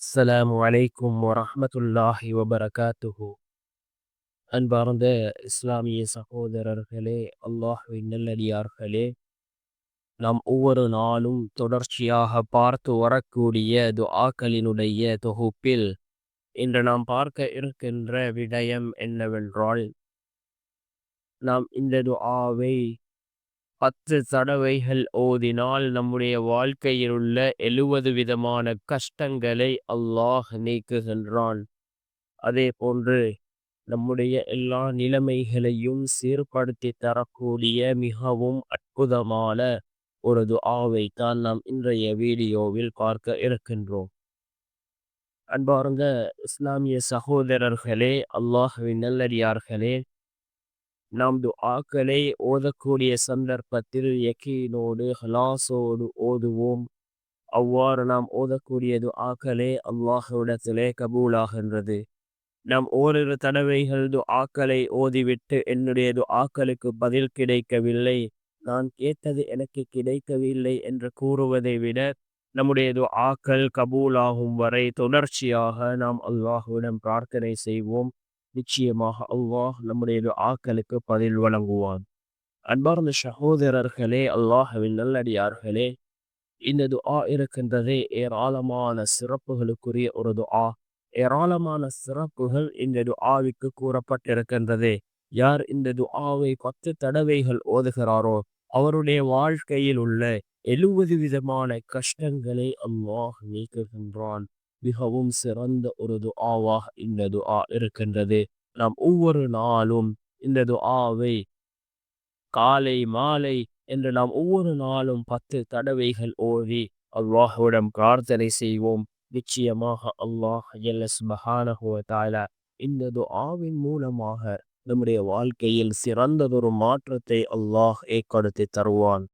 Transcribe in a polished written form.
அஸ்ஸலாமு அலைக்கும் வரஹ்மத்துல்லாஹி வபரகாத்துஹு. அன்பார்ந்த இஸ்லாமிய சகோதரர்களே, அல்லாஹ்வின் நல்லடியார்களே, நாம் ஒவ்வொரு நாளும் தொடர்ச்சியாக பார்த்து வரக்கூடிய துஆக்களினுடைய தொகுப்பில் இன்று நாம் பார்க்க இருக்கின்ற விடயம் என்னவென்றால், நாம் இந்த துஆவை 10 தடவைகள் ஓதினால் நம்முடைய வாழ்க்கையில் உள்ள 70 விதமான கஷ்டங்களை அல்லாஹ் நீக்குகின்றான். அதே போன்று நம்முடைய எல்லா நிலைமைகளையும் சீர்படுத்தி தரக்கூடிய மிகவும் அற்புதமான ஒரு துஆவை தான் நாம் இன்றைய வீடியோவில் பார்க்க இருக்கின்றோம். அன்பார்ந்த இஸ்லாமிய சகோதரர்களே, அல்லாஹ்வின் நல்லடியார்களே, நாம் துஆக்களை ஓதக்கூடிய சந்தர்ப்பத்தில் யகீனோடு ஹலாஸோடு ஓதுவோம். அவ்வாறு நாம் ஓதக்கூடிய துஆக்களே அல்லாஹ்விடத்திலே கபூலாகின்றது. நாம் ஓரிரு தடவைகள் துஆக்களை ஓதிவிட்டு என்னுடைய துஆக்களுக்கு பதில் கிடைக்கவில்லை, நான் கேட்டது எனக்கு கிடைக்கவில்லை என்று கூறுவதை விட, நம்முடைய துஆக்கள் கபூலாகும் வரை தொடர்ச்சியாக நாம் அல்லாஹ்விடம் பிரார்த்தனை செய்வோம். நிச்சயமாக அல்லாஹ் நம்முடைய துஆக்களுக்கு பதில் வழங்குவான். அன்பார்ந்த சகோதரர்களே, அல்லாஹ்வின் நல்லடியார்களே, இந்த துஆ இருக்கின்றதே ஏராளமான சிறப்புகளுக்குரிய ஒரு துஆ. ஏராளமான சிறப்புகள் இந்த துஆவிற்கு கூறப்பட்டிருக்கின்றது. யார் இந்த துஆவை 10 தடவைகள் ஓதுகிறாரோ அவருடைய வாழ்க்கையில் உள்ள 70 விதமான கஷ்டங்களை அல்லாஹ் நீக்குகின்றான். மிகவும் சிறந்த ஒரு துஆவாக இந்த துஆ இருக்கின்றது. நாம் ஒவ்வொரு நாளும் இந்த துஆவை காலை மாலை என்று நாம் ஒவ்வொரு நாளும் 10 தடவைகள் ஓதி அல்லாஹ்விடம் பிரார்த்தனை செய்வோம். நிச்சயமாக அல்லாஹ் ஜல்ல சுப்ஹானஹு வ தஆலா இந்த துஆவின் மூலமாக நம்முடைய வாழ்க்கையில் சிறந்ததொரு மாற்றத்தை அல்லாஹ் ஏற்படுத்தி தருவான்.